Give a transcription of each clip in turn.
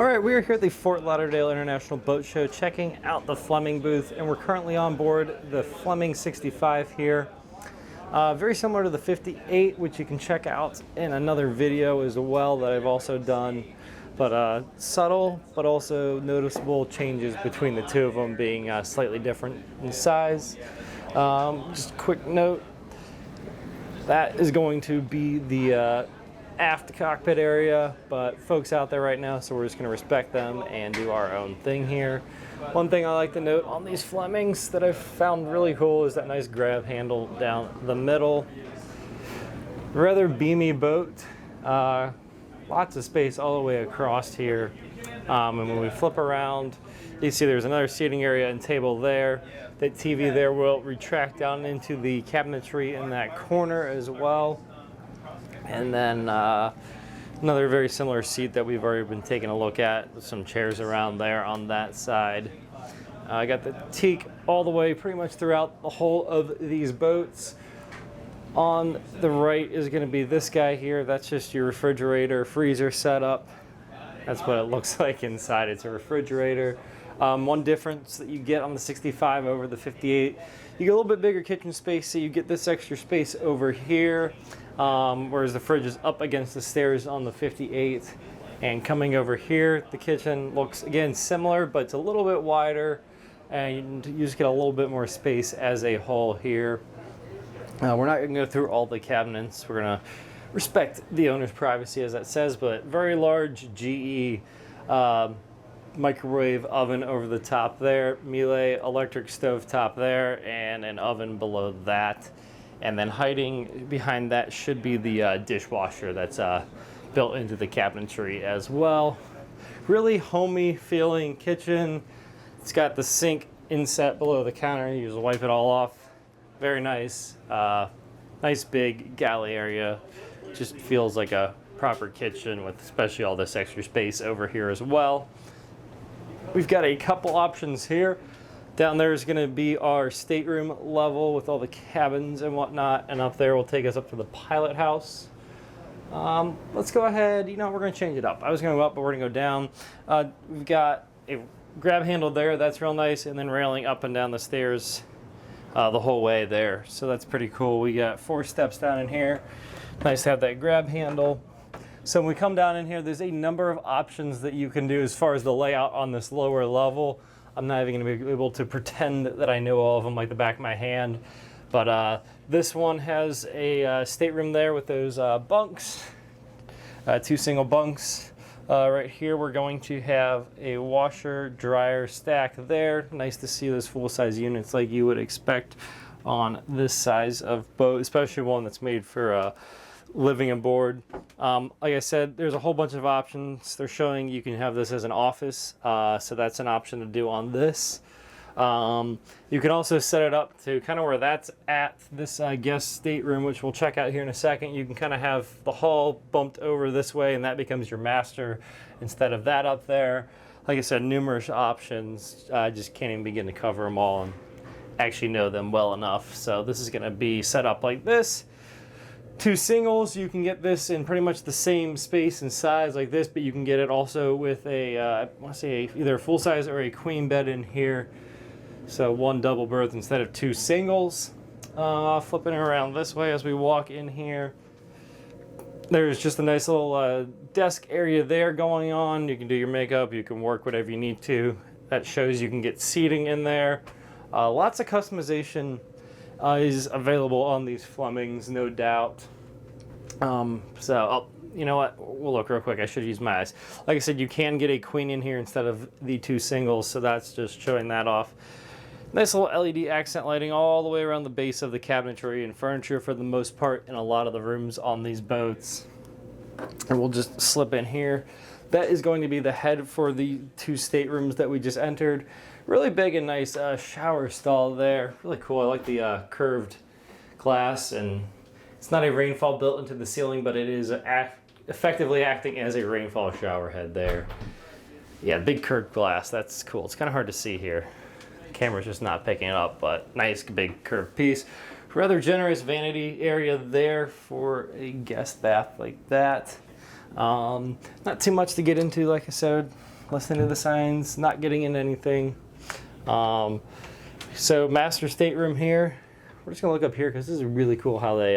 All right, we are here at the Fort Lauderdale International Boat Show checking out the Fleming booth, and we're currently on board the Fleming 65 here. Very similar to the 58, which you can check out in another video as well that I've also done. But subtle, but also noticeable changes between the two of them being slightly different in size. Just a quick note, that is going to be the aft cockpit area, but folks out there right now, so we're just going to respect them and do our own thing here. One thing I like to note on these Flemings that I've found really cool is that nice grab handle down the middle. Rather beamy boat, lots of space all the way across here, and when we flip around you see there's another seating area and table there. That TV there will retract down into the cabinetry in that corner as well. And then another very similar seat that we've already been taking a look at with some chairs around there on that side. I got the teak all the way pretty much throughout the whole of these boats. On the right is going to be this guy here. That's just your refrigerator, freezer setup. That's what it looks like inside. It's a refrigerator. One difference that you get on the 65 over the 58, you get a little bit bigger kitchen space, so you get this extra space over here. Whereas the fridge is up against the stairs on the 58. And coming over here, the kitchen looks, again, similar, but it's a little bit wider. And you just get a little bit more space as a whole here. We're not going to go through all the cabinets. We're going to respect the owner's privacy, as that says, but very large GE microwave oven over the top there, Miele electric stove top there, and an oven below that. And then hiding behind that should be the dishwasher that's built into the cabinetry as well. Really homey feeling kitchen. It's got the sink inset below the counter. You just wipe it all off. Very nice. Nice big galley area. Just feels like a proper kitchen with especially all this extra space over here as well. We've got a couple options here. Down there is going to be our stateroom level with all the cabins and whatnot, and up there will take us up to the Pilothouse. Let's go ahead, we're going to change it up. I was going to go up, but we're going to go down. We've got a grab handle there, that's real nice, and then railing up and down the stairs the whole way there. So that's pretty cool. We got 4 steps down in here. Nice to have that grab handle. So when we come down in here, there's a number of options that you can do as far as the layout on this lower level. I'm not even going to be able to pretend that I know all of them like the back of my hand. But this one has a stateroom there with those bunks, 2 single bunks. Right here we're going to have a washer dryer stack there. Nice to see those full-size units like you would expect on this size of boat, especially one that's made for living aboard. Like I said, there's a whole bunch of options. They're showing you can have this as an office, so that's an option to do on this. You can also set it up to kind of where that's at, this guest stateroom, which we'll check out here in a second. You can kind of have the hall bumped over this way, and that becomes your master instead of that up there. Like I said, numerous options. I just can't even begin to cover them all and actually know them well enough. So this is going to be set up like this. 2 singles. You can get this in pretty much the same space and size like this, but you can get it also with a, I want to say either a full size or a queen bed in here. So 1 double berth instead of 2 singles. Flipping around this way as we walk in here. There's just a nice little desk area there going on. You can do your makeup, you can work whatever you need to. That shows you can get seating in there. Lots of customization is available on these Flemings, no doubt. You know what? We'll look real quick. I should use my eyes. Like I said, you can get a queen in here instead of the 2 singles, so that's just showing that off. Nice little LED accent lighting all the way around the base of the cabinetry and furniture for the most part in a lot of the rooms on these boats. And we'll just slip in here. That is going to be the head for the 2 staterooms that we just entered. Really big and nice shower stall there. Really cool. I like the curved glass, and it's not a rainfall built into the ceiling, but it is effectively acting as a rainfall shower head there. Yeah, big curved glass. That's cool. It's kind of hard to see here. The camera's just not picking it up, but nice big curved piece. Rather generous vanity area there for a guest bath like that. Not too much to get into, like I said. listening to the signs, not getting into anything. So master stateroom here. We're just gonna look up here because this is really cool how they,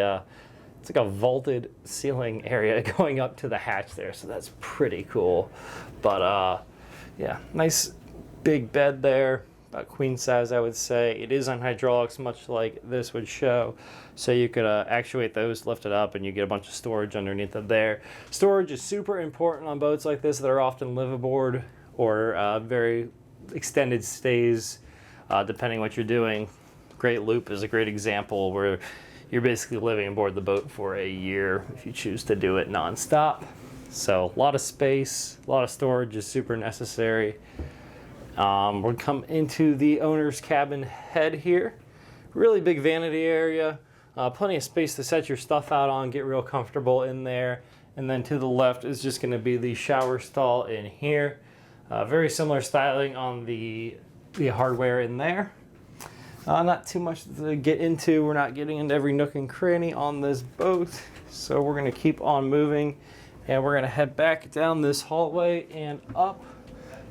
it's like a vaulted ceiling area going up to the hatch there. So that's pretty cool. But yeah, nice big bed there, about queen size I would say. It is on hydraulics, much like this would show. So you could actuate those, lift it up, and you get a bunch of storage underneath of there. Storage is super important on boats like this that are often live aboard or very extended stays, depending what you're doing. Great Loop is a great example where you're basically living aboard the boat for a year if you choose to do it nonstop. So a lot of space, a lot of storage is super necessary. We'll come into the owner's cabin head here. Really big vanity area, plenty of space to set your stuff out on, get real comfortable in there. And then to the left is just gonna be the shower stall in here. Very similar styling on the hardware in there. Not too much to get into. We're not getting into every nook and cranny on this boat. So we're gonna keep on moving and we're gonna head back down this hallway and up.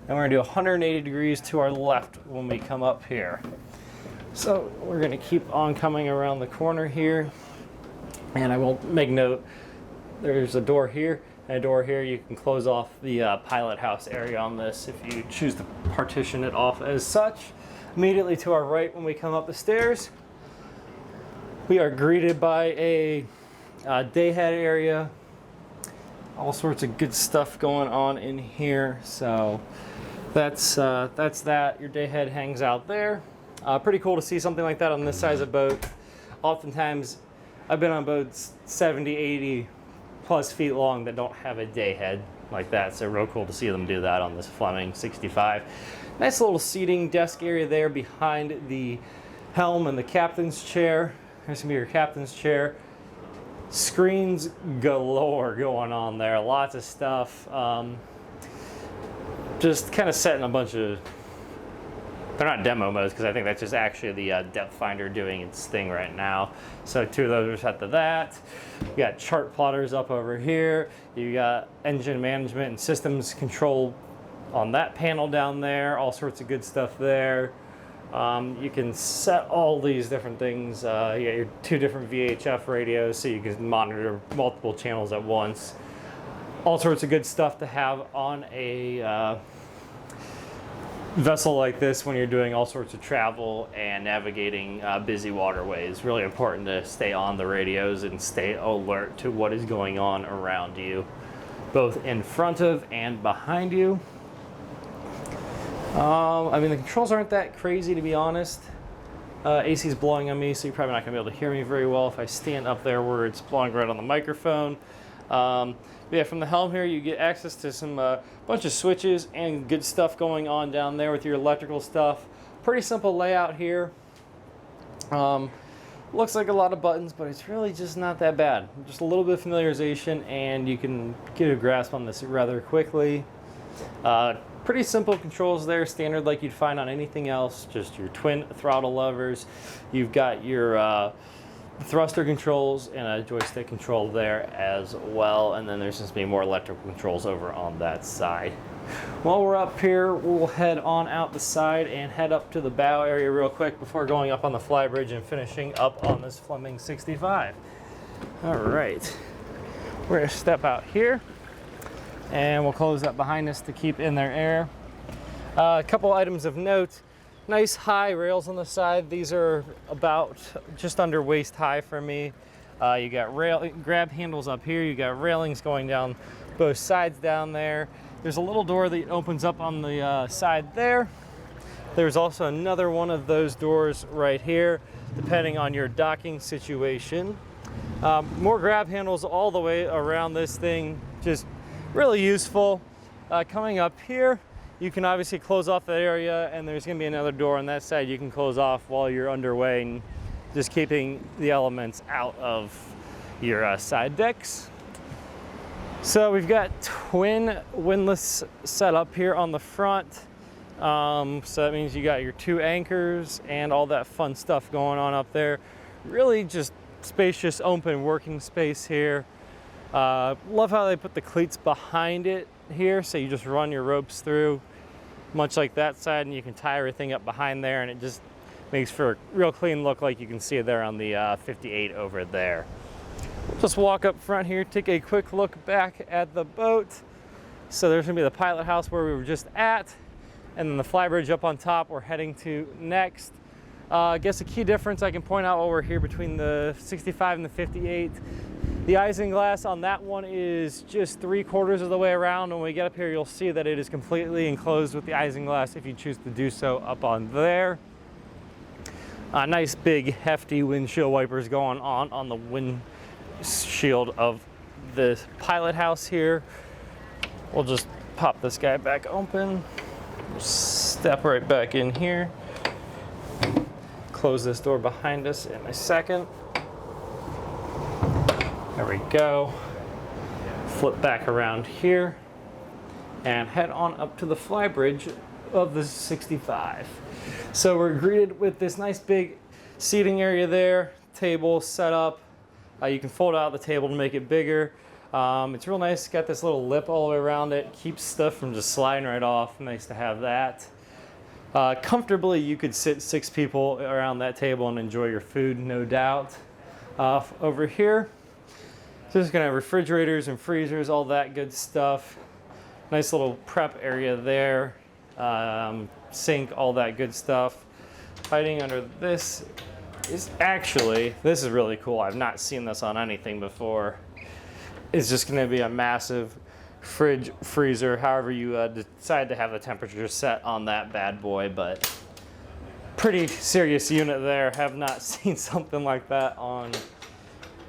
And we're gonna do 180 degrees to our left when we come up here. So we're gonna keep on coming around the corner here. And I will make note, there's a door here and a door here. You can close off the Pilothouse area on this if you choose to partition it off as such. Immediately to our right when we come up the stairs, we are greeted by a dayhead area. All sorts of good stuff going on in here. So that's that. Your dayhead hangs out there. Pretty cool to see something like that on this size of boat. Oftentimes, I've been on boats 70, 80 plus feet long that don't have a dayhead like that. So real cool to see them do that on this Fleming 65. Nice little seating desk area there behind the helm and the captain's chair. There's gonna be your captain's chair. Screens galore going on there. Lots of stuff. Just kind of setting a bunch of, they're not demo modes because I think that's just actually the depth finder doing its thing right now. So 2 of those are set to that. You got chart plotters up over here. You got engine management and systems control on that panel down there. All sorts of good stuff there. You can set all these different things. You got your 2 different VHF radios so you can monitor multiple channels at once. All sorts of good stuff to have on a vessel like this when you're doing all sorts of travel and navigating busy waterways. Really important to stay on the radios and stay alert to what is going on around you, both in front of and behind you. I mean, the controls aren't that crazy, to be honest. AC is blowing on me, so you're probably not going to be able to hear me very well if I stand up there where it's blowing right on the microphone. But yeah, from the helm here, you get access to some bunch of switches and good stuff going on down there with your electrical stuff. Pretty simple layout here. Looks like a lot of buttons, but it's really just not that bad. Just a little bit of familiarization, and you can get a grasp on this rather quickly. Pretty simple controls there, standard like you'd find on anything else. Just your twin throttle levers. You've got your thruster controls and a joystick control there as well. And then there's just be more electrical controls over on that side. While we're up here, we'll head on out the side and head up to the bow area real quick before going up on the Flybridge and finishing up on this Fleming 65. All right, we're gonna step out here. And we'll close that behind us to keep in their air. A couple items of note. Nice high rails on the side. These are about just under waist high for me. You got grab handles up here. You got railings going down both sides down there. There's a little door that opens up on the side there. There's also another one of those doors right here, depending on your docking situation. More grab handles all the way around this thing. Just really useful. Coming up here, you can obviously close off that area, and there's going to be another door on that side you can close off while you're underway, and just keeping the elements out of your side decks. So we've got twin windlass set up here on the front. So that means you got your 2 anchors and all that fun stuff going on up there. Really just spacious, open working space here. Love how they put the cleats behind it here, so you just run your ropes through, much like that side, and you can tie everything up behind there, and it just makes for a real clean look, like you can see there on the 58 over there. Just walk up front here, take a quick look back at the boat. So there's gonna be the Pilothouse where we were just at, and then the Flybridge up on top we're heading to next. I guess a key difference I can point out while we're here between the 65 and the 58, the isinglass on that one is just 3/4 of the way around. When we get up here, you'll see that it is completely enclosed with the isinglass if you choose to do so up on there. Nice big hefty windshield wipers going on the windshield of the Pilothouse here. We'll just pop this guy back open, step right back in here, close this door behind us in a second. There we go. Flip back around here and head on up to the Flybridge of the 65. So we're greeted with this nice big seating area there, table set up. You can fold out the table to make it bigger. It's real nice, got this little lip all the way around it, keeps stuff from just sliding right off. Nice to have that. Comfortably, you could sit 6 people around that table and enjoy your food, no doubt. Over here, so just gonna have refrigerators and freezers, all that good stuff. Nice little prep area there, sink, all that good stuff. Hiding under this is actually, this is really cool. I've not seen this on anything before. It's just gonna be a massive fridge, freezer, however you decide to have the temperature set on that bad boy, but pretty serious unit there. Have not seen something like that on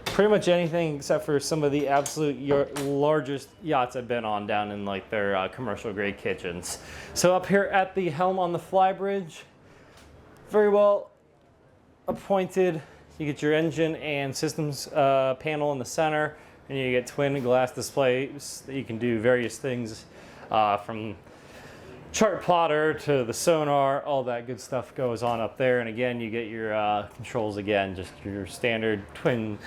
pretty much anything except for some of the absolute largest yachts I've been on down in like their commercial grade kitchens. So up here at the helm on the Flybridge, very well appointed. You get your engine and systems panel in the center, and you get twin glass displays that you can do various things from chart plotter to the sonar, all that good stuff goes on up there. And again, you get your controls again, just your standard twin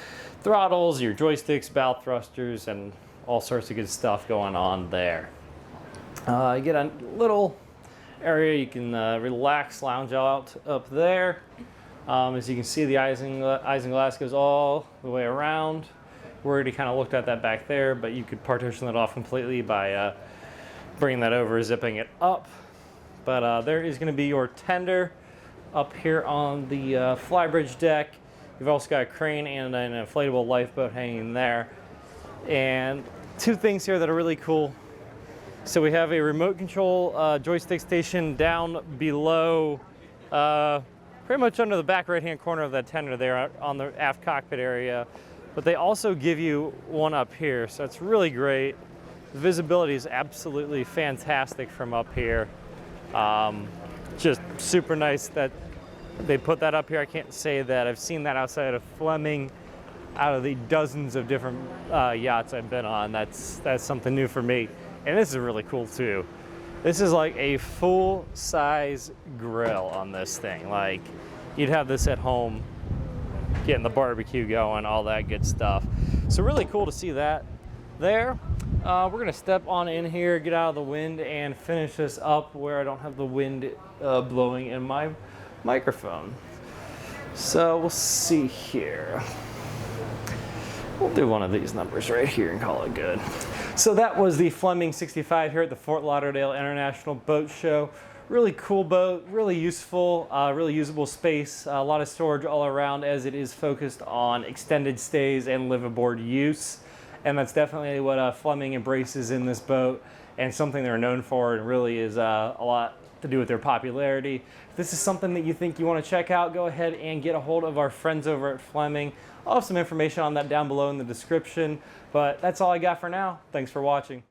throttles, your joysticks, bow thrusters, and all sorts of good stuff going on there. You get a little area you can relax, lounge out up there. As you can see, the isinglass goes all the way around. We already kind of looked at that back there, but you could partition that off completely by bringing that over, zipping it up. But there is going to be your tender up here on the Flybridge deck. You've also got a crane and an inflatable lifeboat hanging there. And 2 things here that are really cool. So we have a remote control joystick station down below, pretty much under the back right-hand corner of that tender there on the aft cockpit area. But they also give you one up here, so it's really great. The visibility is absolutely fantastic from up here. Just super nice that they put that up here. I can't say that I've seen that outside of Fleming. Out of the dozens of different yachts I've been on, that's something new for me. And this is really cool too. This is like a full-size grill on this thing. Like, you'd have this at home, getting the barbecue going, all that good stuff. So really cool to see that there. We're gonna step on in here, get out of the wind, and finish this up where I don't have the wind blowing in my microphone. So we'll see here. We'll do one of these numbers right here and call it good. So that was the Fleming 65 here at the Fort Lauderdale International Boat Show. Really cool boat, really useful, really usable space, a lot of storage all around as it is focused on extended stays and live aboard use. And that's definitely what Fleming embraces in this boat, and something they're known for, and really is a lot to do with their popularity. If this is something that you think you want to check out, go ahead and get a hold of our friends over at Fleming. I'll have some information on that down below in the description, but that's all I got for now. Thanks for watching.